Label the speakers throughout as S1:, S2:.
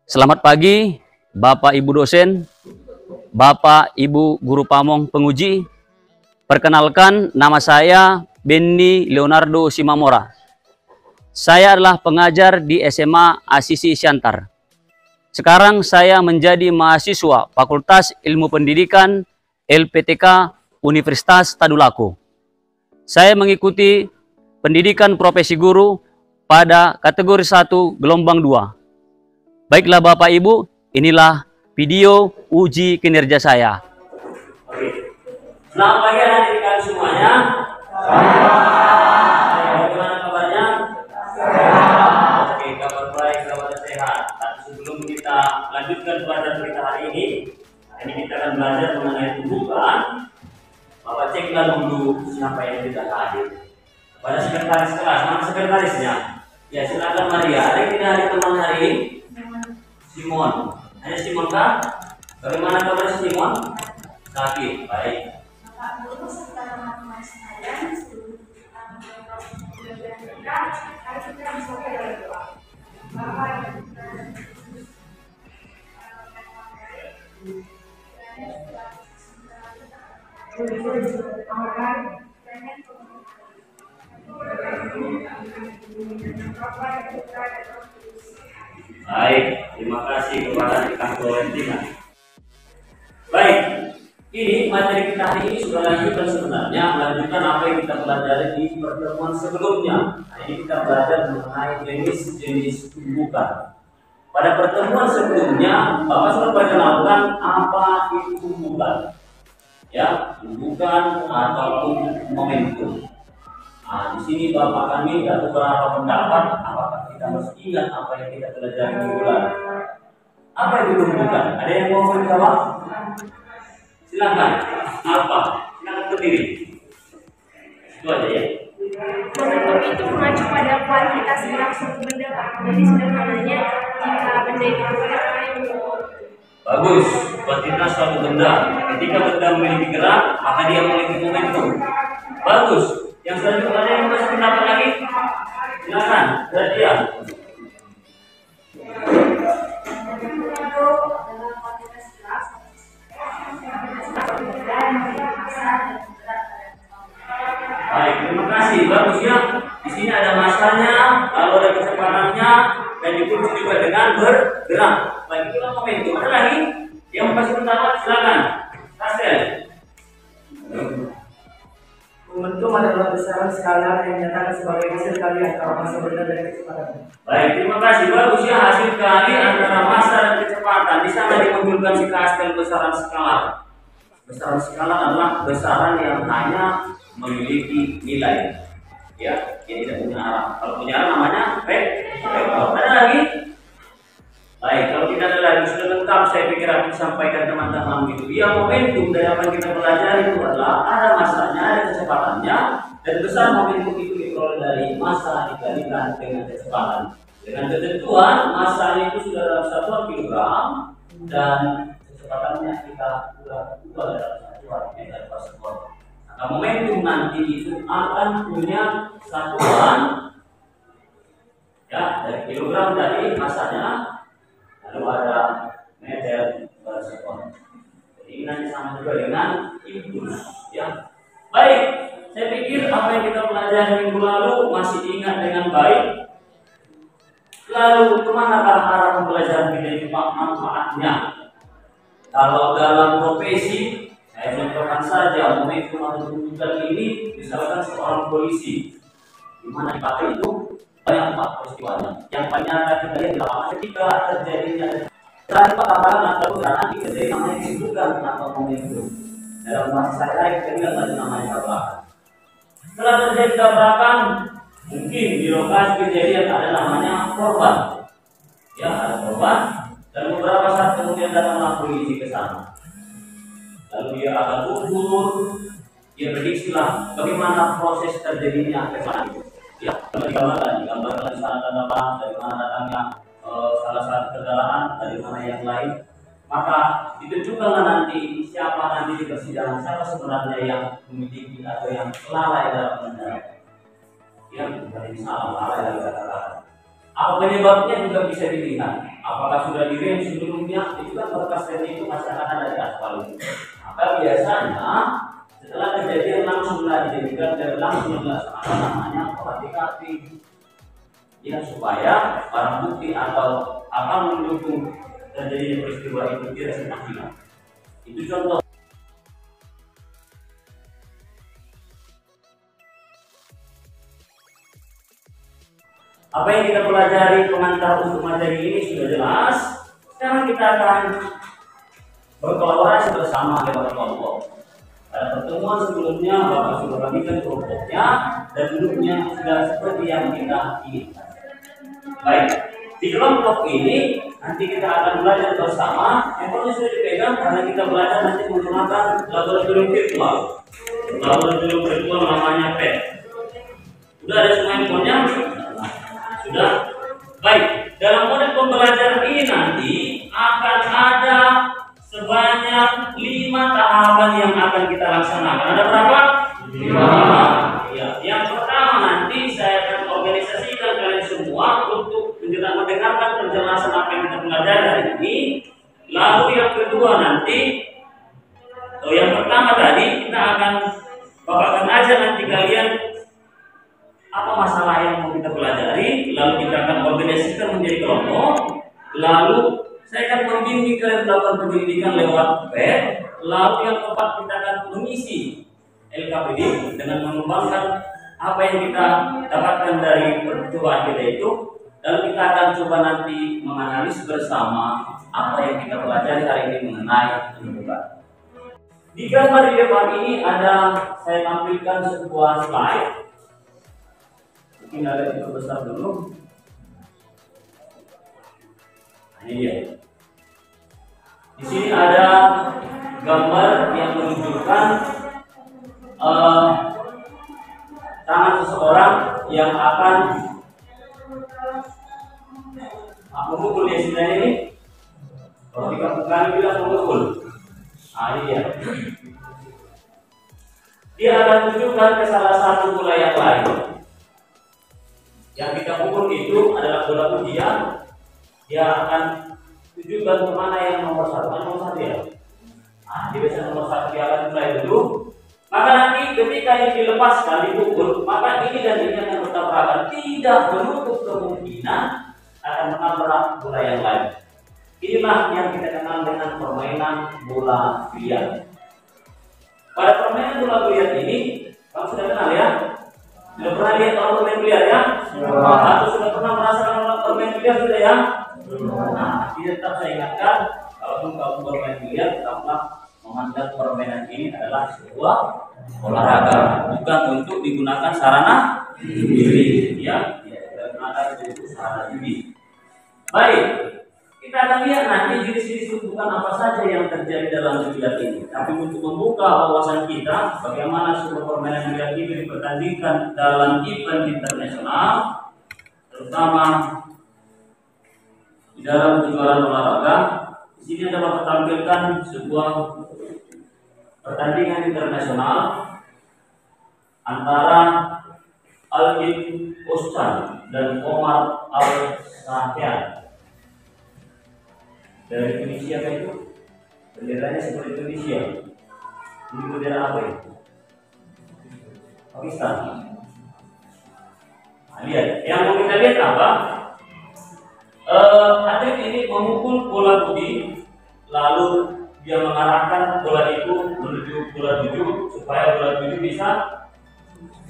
S1: Selamat pagi, Bapak Ibu dosen, Bapak Ibu guru pamong penguji. Perkenalkan, nama saya Benny Leonardo Simamora. Saya adalah pengajar di SMA Asisi Siantar. Sekarang saya menjadi mahasiswa Fakultas Ilmu Pendidikan LPTK Universitas Tadulako. Saya mengikuti pendidikan profesi guru pada kategori 1 gelombang 2. Baiklah Bapak Ibu, inilah video uji kinerja saya. Selamat pagi adik-adik semuanya. Bagaimana kabarnya? Oke, kabar baik, kabar sehat. Tapi sebelum kita lanjutkan pelajaran kita hari ini kita akan belajar mengenai pembukaan. Bapak ceklah dulu siapa yang tidak hadir. Pada sekretaris kelas, mana sekretarisnya? Ya, silakan Maria. Ada tidak ada teman hari ini? Simon. Hanya Simon kah? Bagaimana kabar Simon? Sakit. Baik. Baik, terima kasih kepada rekan Florentina. Baik, ini materi kita hari ini sudah lanjutkan sebenarnya, melanjutkan apa yang kita pelajari di pertemuan sebelumnya. Nah, ini kita belajar mengenai jenis-jenis tumbukan. Pada pertemuan sebelumnya, Bapak sudah perkenalkan apa itu tumbukan, ya, tumbukan ataupun momentum. Nah, di sini Bapak akan minta beberapa pendapat. Apakah kita harus ingat apa yang kita pelajari minggu lalu? Apa itu tumbukan? Ada yang mau menjawab? Silakan. Apa? Silakan berdiri. Itu aja ya.
S2: Momentum itu mengacu pada kuantitas gerak suatu benda. Jadi sederhananya, jika benda itu bergerak,
S1: Bagus. Kuantitas suatu benda. Ketika benda memiliki gerak, maka dia memiliki momentum. Bagus. Yang selanjutnya ada yang masih pendapat lagi? Silakan. Berarti baik, terima kasih. Bagus ya. Di sini ada masanya, lalu ada kecepatannya, dan dikunci juga dengan bergerak. Baik, itulah momentum. Ada lagi yang masih pendapat? Silakan. Kasih.
S3: Momentum adalah besaran skala yang dinyatakan sebagai hasil kali antara massa benda dan kecepatan.
S1: Baik, terima kasih. Bagus ya, hasil kali antara massa dan kecepatan. Di sana dimunculkan si hasil besaran skala. Besaran skala adalah besaran yang hanya memiliki nilai, ya, yang tidak punya arah. Kalau punya arah namanya vektor. Ada lagi? Baik, kalau tidak ada lagi sudah lengkap. Saya pikir akan sampaikan teman-teman gitu. Ya, momentum dari apa yang kita pelajari itu adalah ada massanya, ada kecepatannya, dan besar momentum itu diperoleh dari massa dikalikan dengan kecepatan. Dengan ketentuan massanya itu sudah dalam satuan kilogram dan kecepatannya kita sudah dalam satuan meter per sekon. Nah, momentum nanti itu akan punya satuan, ya, dari kilogram dari massanya. Lalu ada meter per sekon. Jadi ini nanti sama juga dengan impuls, ya. Baik, saya pikir apa yang kita pelajari minggu lalu masih diingat dengan baik. Lalu kemana arah pembelajaran kita ini, manfaatnya? Kalau dalam profesi, saya contohkan saja momentum atau tumbukan ini, misalkan seorang polisi, di mana dipakai itu banyak peristiwanya. Yang paling nyata kita lihat adalah ketika terjadinya tabrakan atau serangan itu terjadi namanya kesimpulan atau momentum. Dalam bahasa saya kita bilang tadi namanya tabrakan. Setelah terjadi tabrakan, mungkin di lokasi kejadian ada namanya korban. Ya, ada korban. Dan beberapa saat kemudian datanglah polisi ke sana. Lalu dia akan ukur, dia prediksilah bagaimana proses terjadinya kesalahan itu. Ya, digambarkan di sana tanda dari mana datangnya salah satu kendaraan, dari mana yang lain. Maka ditunjukkanlah nanti siapa nanti di persidangan, siapa sebenarnya yang memiliki atau yang lalai dalam mengendarai. Ya, bukan salah lalai dalam kata-kata. Apa penyebabnya juga bisa dilihat. apakah sudah direm sebelumnya, itu kan bekas remnya itu masih akan ada di aspal itu. Maka biasanya setelah kejadian langsung dijadikan dan langsung dilaksanakan namanya olah TKP, ya, supaya barang bukti atau akan mendukung terjadinya peristiwa itu tidak hilang. Itu contoh. Apa yang kita pelajari pengantar untuk materi ini sudah jelas. Sekarang kita akan berkolaborasi bersama lewat kelompok. Pada pertemuan sebelumnya Bapak sudah bagikan kelompoknya dan duduknya sudah seperti yang kita inginkan. Baik, di kelompok ini nanti kita akan belajar bersama. Handphone sudah dipegang karena kita belajar nanti menggunakan laboratorium virtual. Laboratorium virtual namanya PET. Sudah ada semua handphonenya? Sudah? Baik, dalam model pembelajaran ini nanti akan ada sebanyak 5 tahapan yang akan kita laksanakan. Ada berapa? 5. Ya, yang pertama nanti saya akan organisasikan kalian semua untuk mendengarkan penjelasan apa yang kita pelajari hari ini. Lalu yang kedua nanti, yang pertama tadi kita akan Bapak ajar nanti kalian apa masalah yang mau kita pelajari, lalu kita akan organisasikan menjadi kelompok, lalu saya akan membimbing kalian melakukan penyelidikan lewat web, lalu yang keempat kita akan mengisi LKPD dengan mengembangkan apa yang kita dapatkan dari percobaan kita itu, lalu kita akan coba nanti menganalisis bersama apa yang kita pelajari hari ini mengenai penyebab. Di gambar di depan ini ada saya tampilkan sebuah slide. Mungkin ada yang besar dulu. Ini dia. Di sini ada gambar yang menunjukkan tangan seseorang yang akan memukul dia sebenarnya ini. Kalau di kampung kami bilang memukul. Nah, ini dia. Dia akan tunjukkan ke salah satu bola yang lain. Yang kita pukul itu adalah bola ujian. Dia akan tunjukkan kemana yang nomor 1. Nomor 1 ya. Nah, dia biasa nomor 1 dia akan mulai dulu. Maka nanti ketika ini dilepaskan, dipukul, maka ini dan ini akan bertabrakan. Tidak menutup kemungkinan akan menabrak bola yang lain. Inilah yang kita kenal dengan permainan bola biliar. Pada permainan bola biliar ini, kamu sudah kenal ya? Sudah pernah lihat orang bermain biliar ya? Atau sudah pernah merasakan orang bermain biliar sudah ya? Nah, ini tetap saya ingatkan, kalau kamu bermain biliar, tetaplah memandang permainan ini adalah sebuah olahraga, bukan untuk digunakan sarana judi, ya? Tidak digunakan untuk sarana judi. Baik, kita akan lihat nanti jenis-jenis tumpukan apa saja yang terjadi dalam biliar ini. Tapi untuk membuka wawasan kita, bagaimana sebuah permainan biliar ini dipertandingkan dalam event internasional, terutama di dalam kejuaraan olahraga. Di sini adalah tampilkan sebuah pertandingan internasional antara Alvin Oscan dan Omar Al-Sahyan. Dari Indonesia kan itu benderanya seperti Indonesia. Ini bendera apa itu? Pakistan. Nah, lihat, yang mau kita lihat apa? Atlet ini memukul bola putih, lalu dia mengarahkan bola itu menuju bola tujuh supaya bola tujuh bisa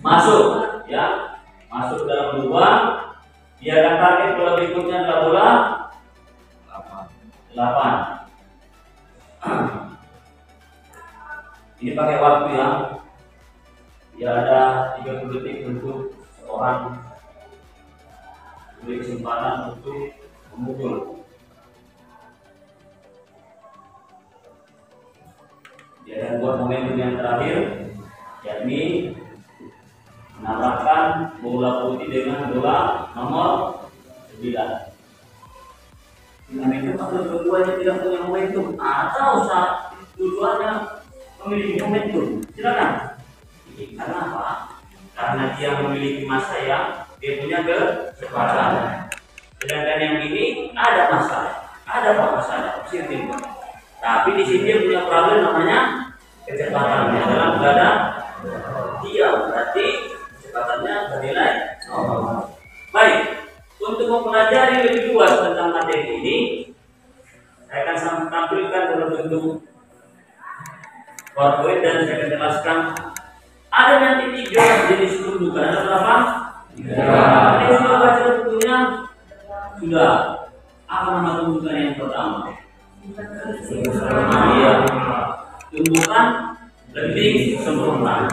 S1: masuk, ya, masuk ke dalam lubang. Dia akan target bola berikutnya adalah bola 8. Ini pakai waktu ya. Ya ada 30 detik untuk seorang diberi kesempatan untuk memukul. Dia akan buat momentum yang terakhir, yakni menabrakkan bola putih dengan bola nomor 9. Momentum atau dua-duanya tidak punya momentum atau saat dua-duanya memiliki momentum, silakan. Karena apa? Karena dia memiliki masa yang dia punya kecepatan. Sedangkan yang ini ada masalah, ada masalah positif. Tapi di sini dia punya problem namanya kecepatannya dalam keadaan diam, berarti kecepatannya bernilai 0. Baik, untuk mempelajari lebih luas tentang materi ini, saya akan tampilkan dalam bentuk PowerPoint dan saya akan jelaskan. Ada nanti 3 jenis tumbukan. Ada berapa? 3. Ini sudah baca bukunya? Sudah. Apa nama tumbukan yang pertama? Iya. Tumbukan lenting sempurna.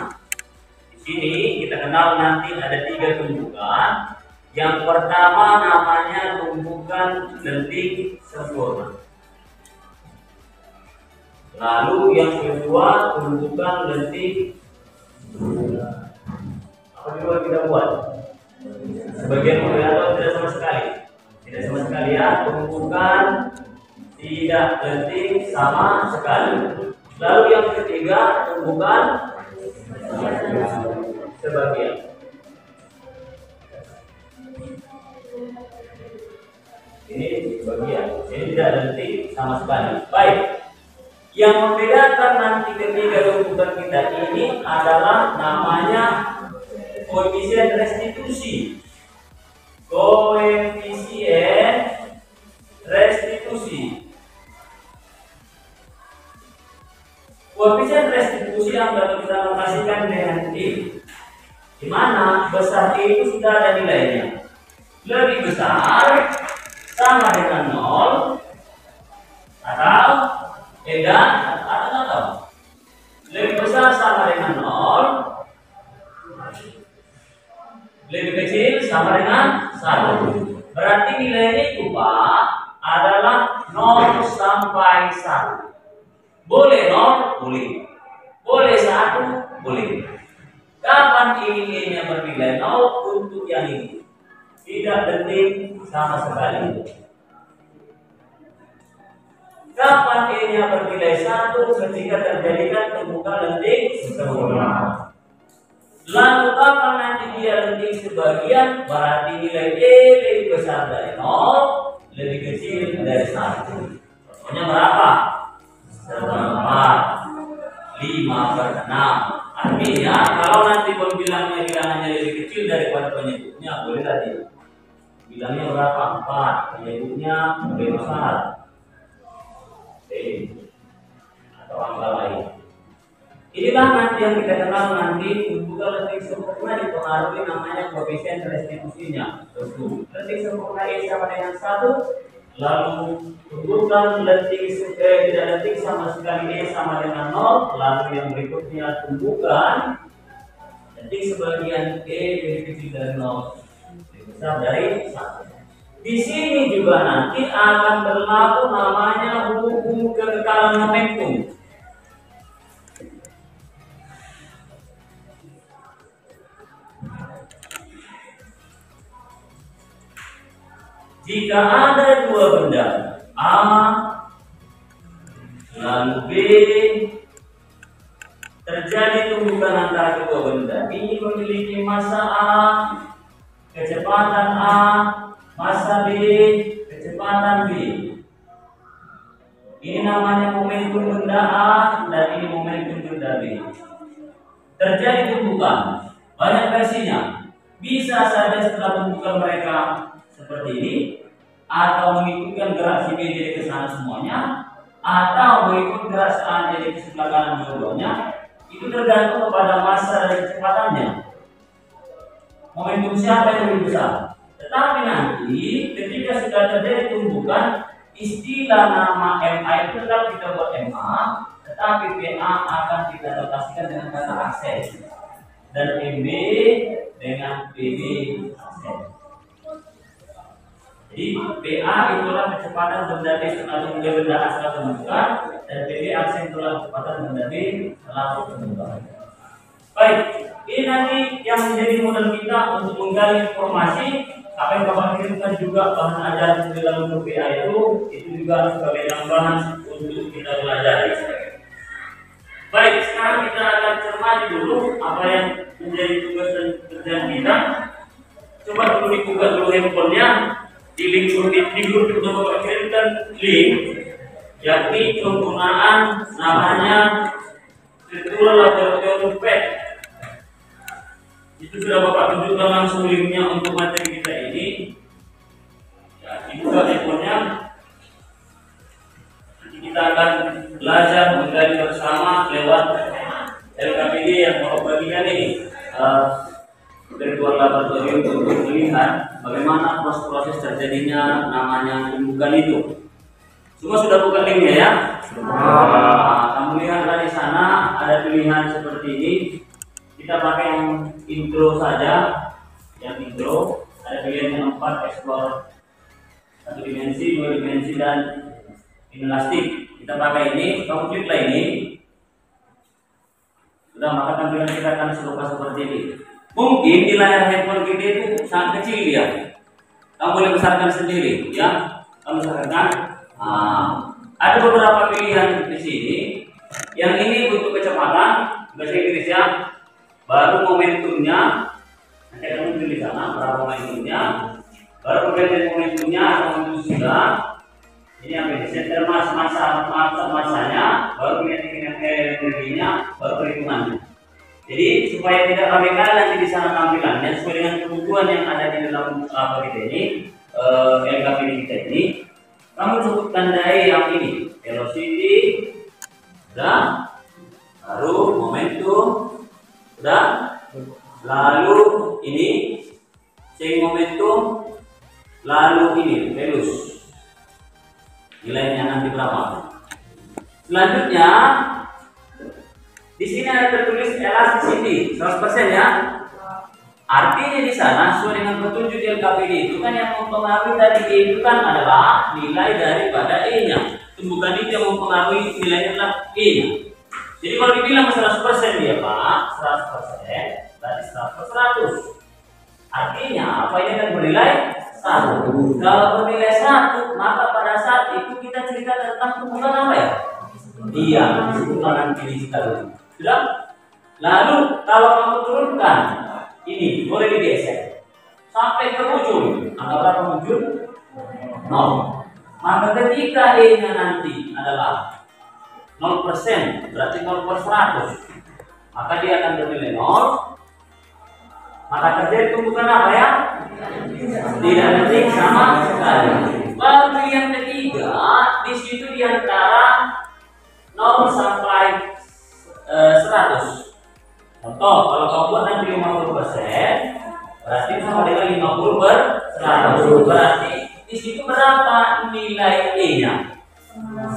S1: Di sini kita kenal nanti ada 3 tumbukan. Yang pertama namanya tumbukan lenting sempurna. Lalu yang kedua tumbukan lenting. Apa juga kita buat? Sebagian moderator tidak sama sekali. Tidak sama sekali ya. Tumbukan tidak lenting sama sekali. Lalu yang ketiga tumbukan sebagian. Ini sebagian. Ini tidak lenting sama sekali. Baik. Yang membedakan nanti ketiga tumbukan kita ini adalah namanya koefisien restitusi. Koefisien restitusi. Koefisien restitusi yang dapat kita notasikan dengan I, di mana besar I itu sudah ada nilainya. Lebih besar sama dengan 0 atau atau lebih besar sama dengan 0, lebih kecil sama dengan 1. Berarti nilainya itu Pak adalah 0 sampai 1. Boleh 0? Boleh. Boleh 1? Boleh. Kapan ini nya bernilai 0 untuk yang ini? Tidak penting sama sekali. Kapan E-nya bernilai 1 ketika terjadikan tumbukan lenting sempurna. Lalu kapan nanti dia lenting sebagian, berarti nilai E lebih besar dari 0, lebih kecil dari 1. Contohnya berapa? 5/6. Artinya kalau nanti pembilangnya bilangannya lebih kecil daripada penyebutnya, boleh tadi. Bilangnya berapa? 4, penyebutnya lebih besar. Atau angka lain. Inilah nanti yang kita kenal nanti tumbukan lenting sempurna dipengaruhi namanya koefisien restitusinya. Lenting sempurna E sama dengan 1, lalu tumbukan lenting tidak lenting sama sekali E sama dengan 0, lalu yang berikutnya tumbukan lenting sebagian E lebih kecil dari 0, lebih besar dari 1. Di sini juga nanti akan berlaku namanya hukum kekekalan momentum. Jika ada 2 benda A lalu B, terjadi tumbukan antara kedua benda ini memiliki massa A, kecepatan A, massa B, kecepatan B. Ini namanya momentum benda A dan ini momentum benda B. Terjadi tumbukan, banyak versinya. Bisa saja setelah tumbukan mereka seperti ini, atau mengikutkan gerak si B jadi ke sana semuanya, atau mengikut gerak si A jadi ke sebelah kanan dua-duanya. Itu tergantung kepada massa dan kecepatannya. Momentum siapa yang lebih besar? Tetapi nanti ketika sudah terjadi tumbukan, istilah nama MA itu tetap kita buat MA, tetapi PA akan kita notasikan dengan kata akses dan MB dengan PB akses. Jadi PA itulah kecepatan benda B setelah benda A setelah tumbukan, dan PB akses itulah kecepatan benda B setelah tumbukan. Baik, ini nanti yang menjadi modal kita untuk menggali informasi. Apa yang Bapak kirimkan juga bahan ajaran di dalam grup PA itu juga sebagai tambahan untuk kita pelajari. Baik, sekarang kita akan cermati dulu apa yang menjadi tugas dan kerjaan kita. Coba dulu dibuka dulu handphonenya. di grup itu Bapak kirimkan link, yakni penggunaan namanya virtual laboratorium pad. Itu sudah Bapak tunjukkan langsung linknya untuk materi kita ini. Ya, dibuka handphonenya. Nanti kita akan belajar menggali bersama lewat LKPD yang Bapak bagikan ini. Virtual laboratorium untuk melihat bagaimana proses terjadinya namanya pembukaan itu. Semua sudah buka linknya ya? Kamu lihatlah di sana ada pilihan seperti ini. Kita pakai yang intro saja, yang intro. Ada pilihan yang 4, explore 1 dimensi, 2 dimensi dan inelastik. Kita pakai ini, kamu kliklah ini. Sudah, maka tampilan kita akan seperti ini. Mungkin di layar handphone kita itu sangat kecil dia. Kamu boleh besarkan sendiri, ya. Kamu besarkan. Ada beberapa pilihan di sini. Yang ini untuk kecepatan, bahasa Inggrisnya. Baru momentumnya, nanti kamu pilih di sana berapa momentumnya. Baru kemudian momentumnya momentum sudah. Ini yang ini center masanya, baru kemudian energinya, baru perhitungannya. Jadi supaya tidak kami nanti di sana tampilannya sesuai dengan kebutuhan yang ada di dalam apa kita ini, LKPD kita ini, kamu cukup tandai yang ini, velocity, dan baru momentum, dan lalu ini change momentum, lalu ini velus. Nilainya nanti berapa? Selanjutnya di sini ada tertulis elasticity 100% ya. Artinya di sana sesuai dengan petunjuk LKPD itu kan yang mempengaruhi tadi E itu kan adalah nilai daripada E-nya. Bukan itu yang mempengaruhi nilainya adalah E-nya. Jadi kalau dibilang 100% ya Pak, 100% berarti 100%. Artinya apa ini kan bernilai 1. Kalau bernilai 1, maka pada saat itu kita cerita tentang tumbuhan apa ya? Iya, tumbuhan pilih kita dulu. Sudah? Lalu kalau kamu turunkan ini boleh digeser sampai ke ujung. Angka berapa ujung? 0. Maka ketika E-nya nanti adalah 0%, berarti 0/100, maka dia akan bernilai 0. Maka terjadi tumbuhan apa ya? Tidak detik sama sekali. Baru yang ketiga, di situ di antara 0 sampai 100. Contoh, kalau kamu buat nanti 50%, berarti sama dengan 50/100. Berarti di situ berapa nilai E-nya?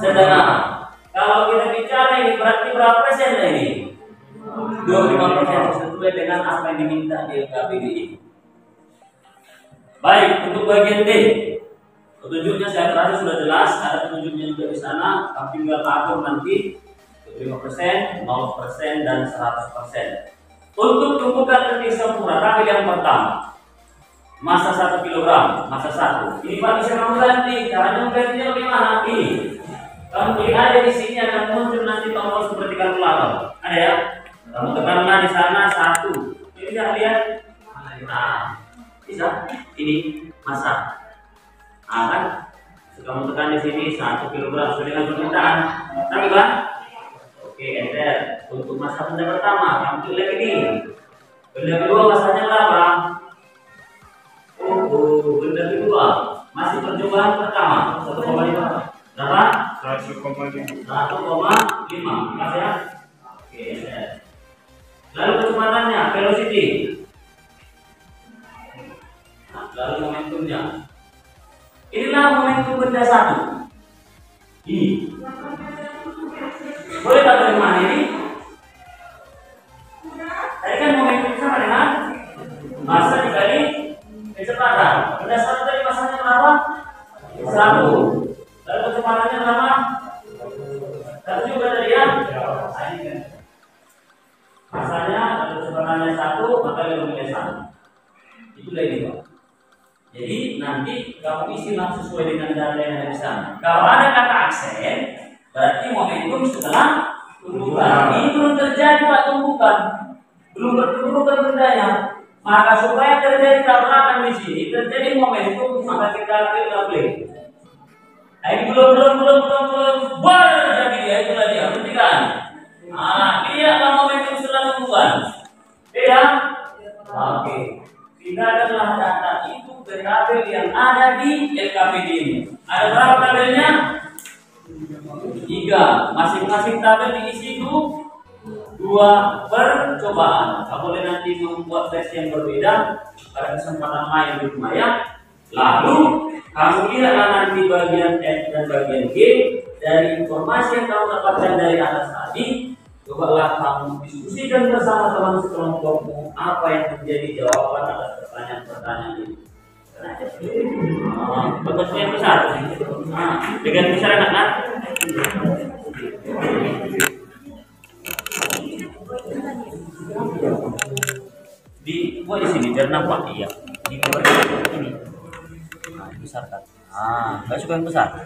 S1: Sederhana. Kalau kita bicara ini berarti berapa persen ini? 25% sesuai dengan apa yang diminta di LKPD. Baik, untuk bagian D, petunjuknya saya rasa sudah jelas, ada petunjuknya juga di sana. Kamu tinggal atur nanti 5%, 0%, dan 100%. Untuk tumpukan detik sempurna, kami yang pertama, massa 1 kg, massa 1. Ini Pak bisa kamu ganti, caranya menggantinya bagaimana? Ini. Kamu lihat ada di sini akan muncul nanti tombol seperti kalkulator. Ada ya? Kamu tekanlah di sana 1. Ini bisa lihat? Nah, bisa. Ini massa. Kan? Kamu tekan di sini 1 kg sesuai dengan permintaan. Tapi Pak? Oke, enter. Untuk massa benda pertama, kamu pilih lagi ini. Benda kedua massanya berapa? Benda kedua masih percobaan pertama 1,5. Berapa? 1,5. Mas ya? Oke, enter. Lalu kecepatannya, velocity. Nah, lalu momentumnya. Inilah momentum benda 1. Ini. Boleh tak dari mana ini? Tadi kan momentum sama dengan massa dikali kecepatan. Benda 1 tadi massanya berapa? 1. Lalu kecepatannya berapa? 1 juga tadi ya? Massanya lalu kecepatannya 1, maka lebih nilai 1. Itulah ini Pak. Jadi nanti kamu isilah sesuai dengan data yang ada di sana. Kalau ada kata aksen, berarti momentum setelah tumbukan. Ini belum terjadi Pak tumbukan. Belum bertumbuh bendanya. Maka supaya terjadi tabrakan di sini, terjadi momentum, maka kita play. Nah, ini belum baru jadi ya, itulah dia, perhatikan. Nah, ini adalah momentum setelah tumbuhan. Beda? Oke. Tidak adalah data itu dari tabel yang ada di LKPD ini. Ada berapa tabelnya? 3. Masing-masing tabel diisi itu 2 percobaan. Kamu boleh nanti membuat versi yang berbeda pada kesempatan lain di rumah ya. Lalu kamu lihatlah nanti bagian F dan bagian G dari informasi yang kamu dapatkan dari atas tadi. Cobalah kamu diskusikan bersama teman sekelompokmu apa yang menjadi jawaban atas pertanyaan-pertanyaan ini. Bentuk yang besar. Dengan besar anak-anak. Buat di sini biar nampak iya. Di ini. Besar kan? Nggak suka yang besar.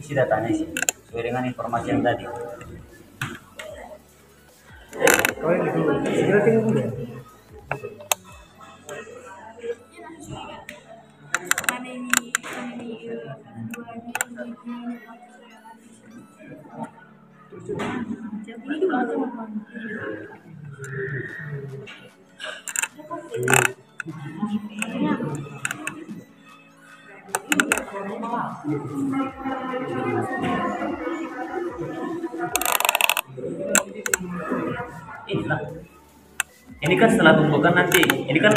S1: Isi datanya sih sesuai dengan informasi yang tadi.
S3: Kau yang dulu, segera tinggal dulu.
S1: Inilah. Ini kan setelah tumbukan nanti. Ini kan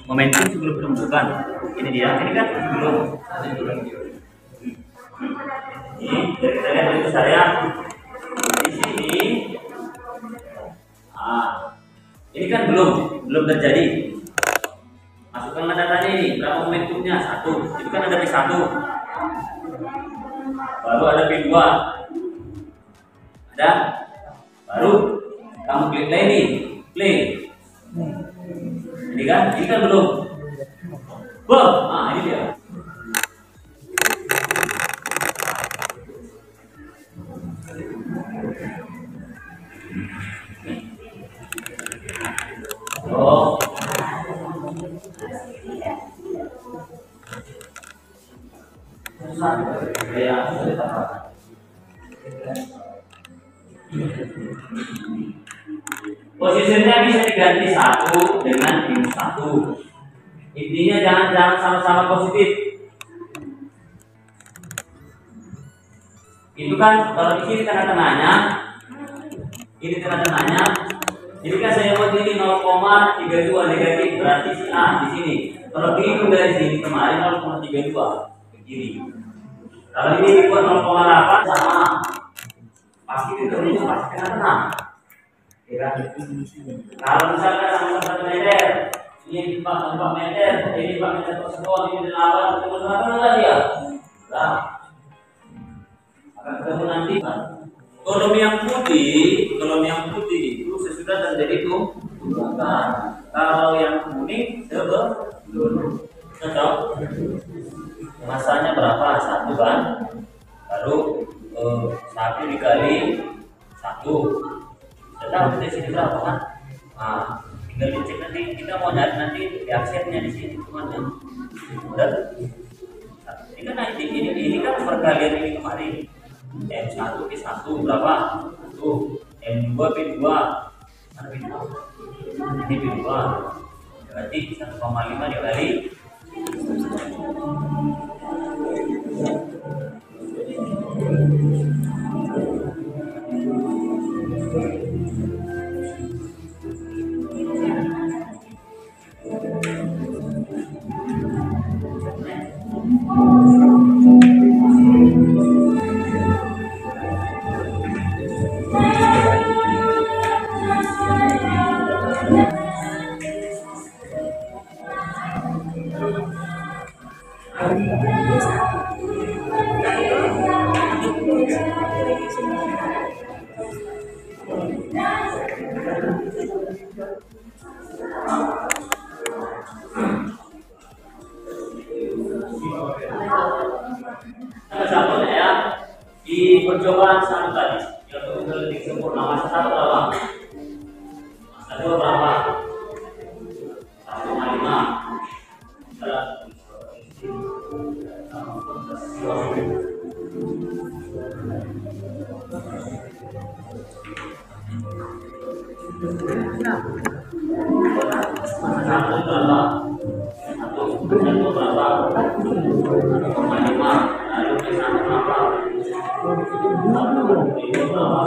S1: momentum sebelum tumbukan. Ini dia. Ini kan sebelum. Ini kita lihat dulu saya. Di sini. Ini kan belum terjadi. Masukkanlah datanya ini. Berapa momentumnya? 1. Itu kan ada P1. Baru ada P2. Ada. Baru kamu klik play nih, play. Ini kan belum. Ini dia. Posisinya bisa diganti 1 dengan -1. Intinya jangan sama-sama positif. Itu kan kalau di sini tengah-tengahnya, ini tengah-tengahnya. Jadi kan saya buat ini 0,32 negatif, berarti si A di sini. Kalau dihitung dari sini kemarin 0,32 ke kiri. Kalau ini dibuat 0,8 sama, pasti itu pasti tengah-tengah. Ya. Kalau misalkan sama 1 meter, ini 4 meter, ini 4 meter tersebut, ini 8, teman-teman lah dia. Nah, akan ketemu nanti. Kolom yang putih itu sesudah terjadi tumbukan. Kalau yang kuning sebelum. Cocok. Masanya berapa? 1 kan? Baru 1 dikali 1. Tahu di sini berapa kan? Tinggal dicek nanti. Kita mau nyari nanti reaksinya di sini teman-teman. Udah. Ini kan perkalian ini kemarin. M1 P1 berapa? 1. M2 P2. Mana P2? Ini P2. Berarti 1,5 dikali. Contohnya ya, di percobaan sama tadi yang detik sempurna masa 1 berapa? Masa 2 berapa? Satu berapa? Satu berapa? 1,5. Lalu bisa berapa? Itu berapa?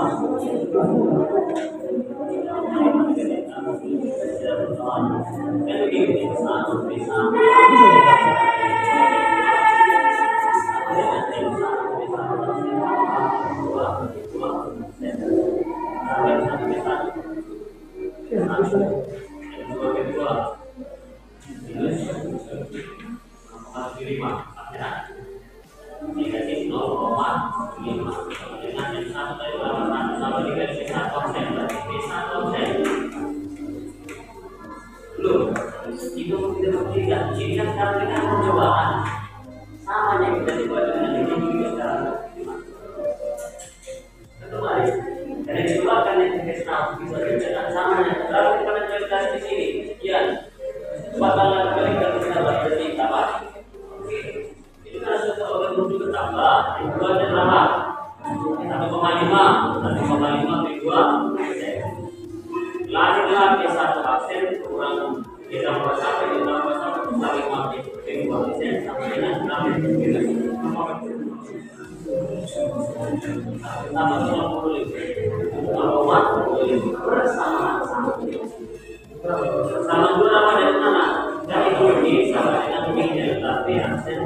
S1: Sama dua apa dari mana? Dari ini sama dengan ini, tapi aksen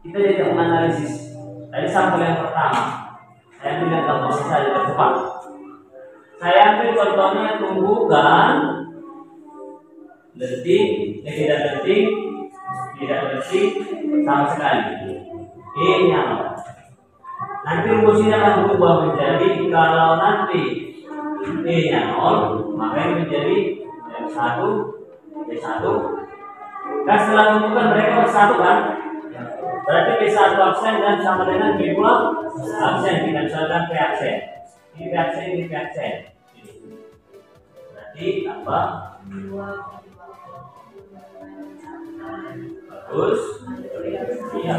S1: kita tidak menganalisis dari sampel yang pertama. Saya ambil contoh saja cepat. Saya ambil contohnya tumbukan detik, tidak detik, sama sekali. E-nya nanti rumusnya akan berubah menjadi kalau nanti E-nya 0, maka ini menjadi M1, B1. Dan setelah tumbukan mereka bersatu kan? Berarti B1 absen dan sama dengan B2 absen, tidak misalkan P absen. Ini P absen, ini P absen. Berarti apa? Bagus. Iya.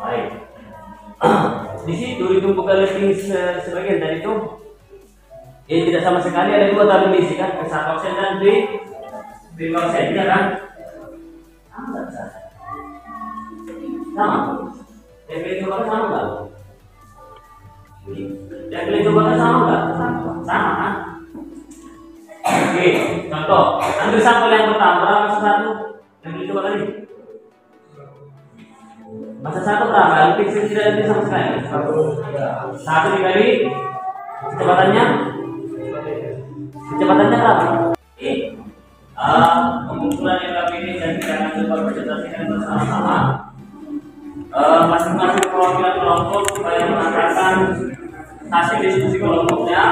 S1: Baik. Di situ ditumpukan listing sebagian dari itu. Ini tidak sama sekali, ada dua tabel isi kan? P1 absen dan B2 absen, ya kan? Sama. Yang pilih coba sama enggak? Yang pilih coba sama enggak? Sama kan? Oke, contoh. Ambil sampel yang pertama, berapa masa satu? Yang pilih coba tadi? Masa satu berapa? Yang pilih tidak ada sama sekali. Satu dikali kecepatannya? Kecepatannya berapa? Pengumpulan yang kami ini dan kita akan coba presentasikan bersama-sama. Masing-masing perwakilan kelompok supaya mengatakan hasil diskusi kelompoknya.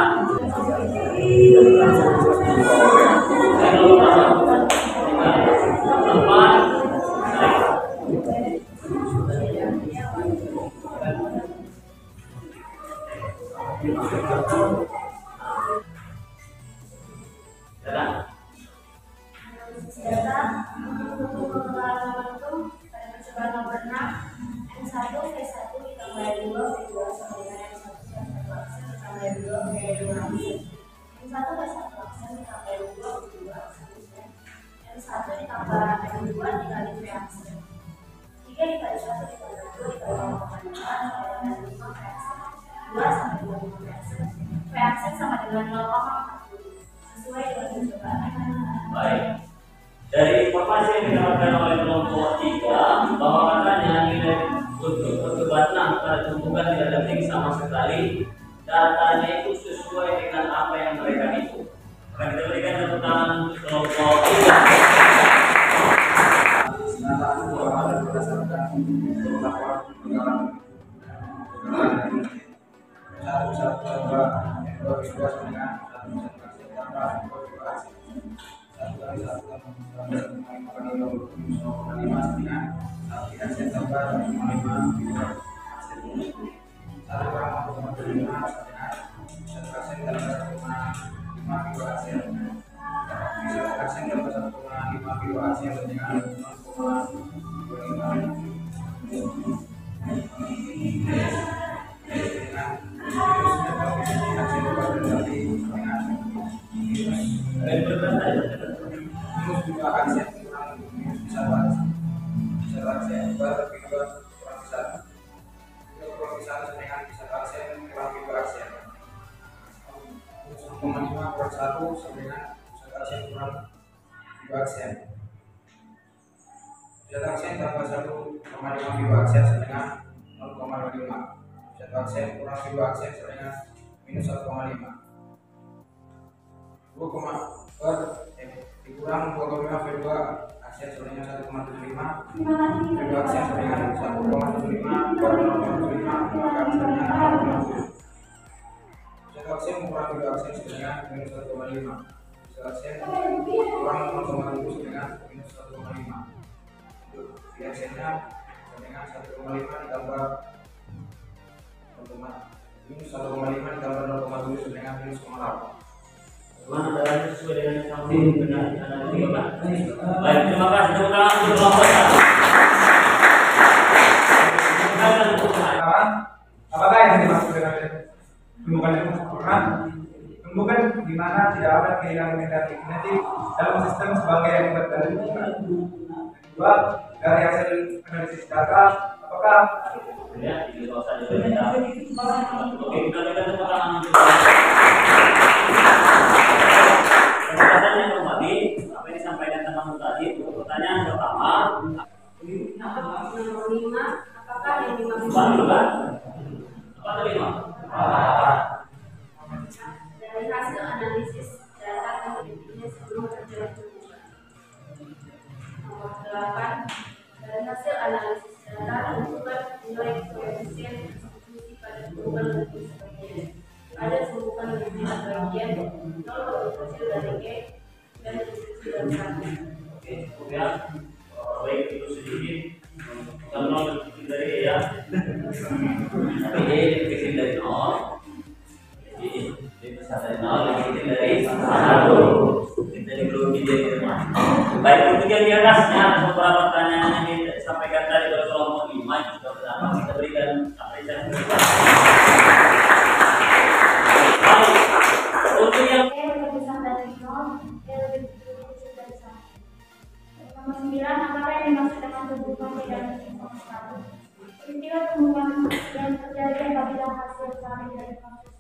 S1: Dari informasi yang didapatkan oleh kelompok 3 bahwa katanya nilai untuk perdebatan pada tumbuhan tidak ada link sama sekali, datanya itu sesuai dengan apa yang mereka hitung. Maka kita berikan tepuk tangan untuk kelompok 3.
S4: Dikurang 2,5 V2 aksen sebenarnya 1,75 V2 aksen sebenarnya 1,75 maka aksennya 0,7. Satu aksen kurang V2 aksen sebenarnya minus 1,5. Satu aksen kurang 0,7 sebenarnya minus 1,5. V aksennya sebenarnya 1,5 ditambah minus 1,5 ditambah 0,7 sebenarnya minus 0,8.
S1: Mana caranya sesuai dengan yang kami benar analitika. Baik, terima kasih. Tepuk tangan untuk kelompok 1.
S4: Apakah yang dimaksud dengan tumbukan itu sempurna? Tumbukan di mana tidak ada kehilangan negatif genetik dalam sistem sebagai akibat dari tumbukan. Kedua, dari hasil analisis data, apakah
S1: ya, ini kalau saja berbeda. Oke, kita berikan tepuk tangan untuk penjelasan yang kembali apa yang disampaikan teman tadi. Untuk pertanyaan pertama,
S2: apakah yang dimaksud
S1: apa tadi, Pak?
S2: dari hasil analisis data penelitiannya sebelum terjadi tumbuhan. Nomor 8, dari hasil analisis data tentukan nilai koefisien substitusi pada tumbuhan lebih sebagian. Ada tumbuhan lebih sebagian 0 lebih kecil dari E dan lebih kecil dari 1.
S1: Oke, kemudian baik itu sedikit bukan 0 lebih kecil dari E ya. Tapi E lebih kecil dari 0. Jadi lebih besar dari 0 lebih kecil dari 1. Kita dikerugi dari rumah. Baik, kemudian di atasnya ada beberapa pertanyaan yang disampaikan tadi oleh kelompok 5 yang sudah bersama kita berikan apresiasi. Baik, untuk yang
S2: lebih besar dari 0, lebih kecil dari 1. Nomor 9, apakah yang dimaksud dengan tumbuhan tidak sama sekali? Peristiwa tumbuhan yang terjadi apabila hasil saling dari proses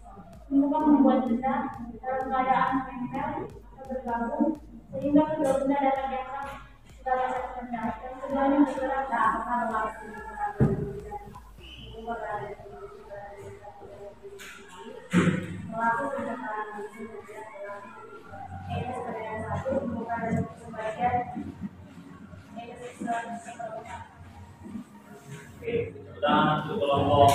S2: tumbuhan membuat benda dalam keadaan menempel atau bergabung sehingga kedua benda dapat dianggap sebagai satu benda dan keduanya bergerak ke arah langsung. Melakukan pendataan satu bukan sebagian
S1: sudah untuk kelompok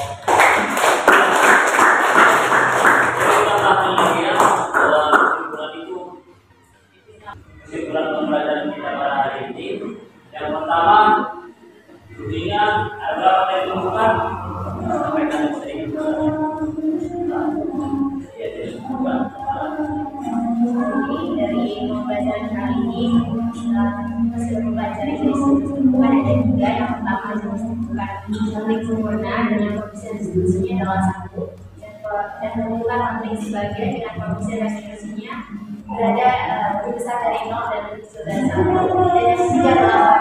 S1: kesimpulan pembelajaran kita pada hari ini. Yang pertama, intinya ada berapa yang tumbuhan? Sampaikan sedikit. Ya, jadi tumbuhan.
S2: Dari pembelajaran kali ini hasil pembelajaran dari tumbuhan ada 3. Yang pertama jenis tumbuhan samping sempurna dengan koefisien distribusinya adalah 1, dan tumbuhan samping sebagian dengan koefisien distribusinya berada lebih besar dari 0 dan lebih kecil dari 1. Dan yang ketiga adalah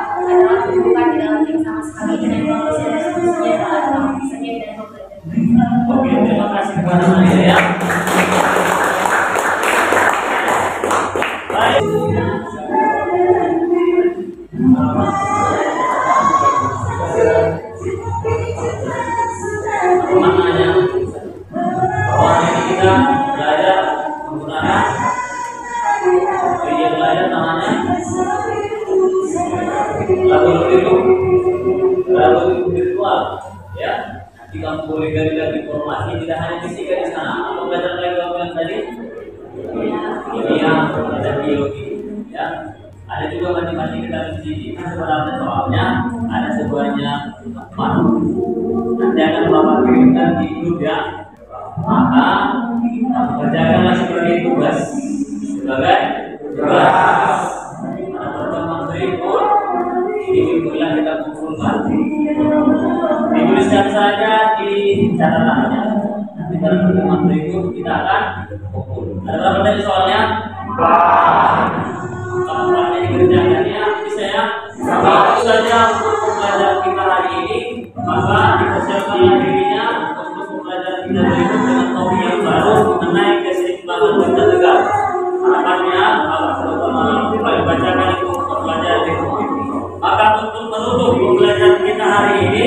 S2: tumbuhan di dalam ring sama sekali dengan koefisien distribusinya adalah 0, sekian dari pembelajaran.
S1: Oke, terima kasih kepada saya ya. Baik. itu virtual, ya. Nanti kamu boleh gali informasi tidak hanya fisika di sana. Atau belajar lagi kamu yang tadi, kimia, ada biologi, ya. Ada juga matematika dan fisika. Sebenarnya soalnya ada sebuahnya 4. Nanti akan Bapak kirimkan di grup, ya. Maka kerjakanlah sebagai tugas. Sebagai tugas. Pertemuan berikut ini boleh kita kumpulkan. Dituliskan saja di catatannya. Nanti pada pertemuan berikut kita akan kumpul. Ada berapa tadi soalnya? Kamu dikerjakannya bisa ya. Kalau saja untuk pembelajaran kita hari ini, maka dipersiapkan dirinya untuk pembelajaran kita berikut dengan topik yang baru mengenai keseimbangan benda tegak. Harapannya kalau terutama dibacakan itu pembelajaran itu. Maka untuk menutup pembelajaran kita hari ini,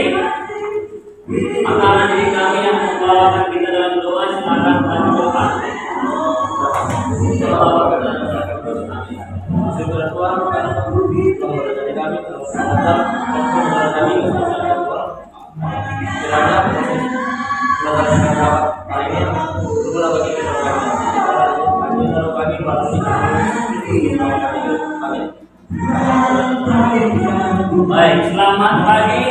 S1: maka nanti kami yang membawakan kita dalam doa silakan maju depan. Syukur Tuhan karena pembelajaran kami terus mengajar pembelajaran kami kiranya proses pembelajaran kita hari ini berguna bagi kita kami baru kami. Baik, selamat pagi.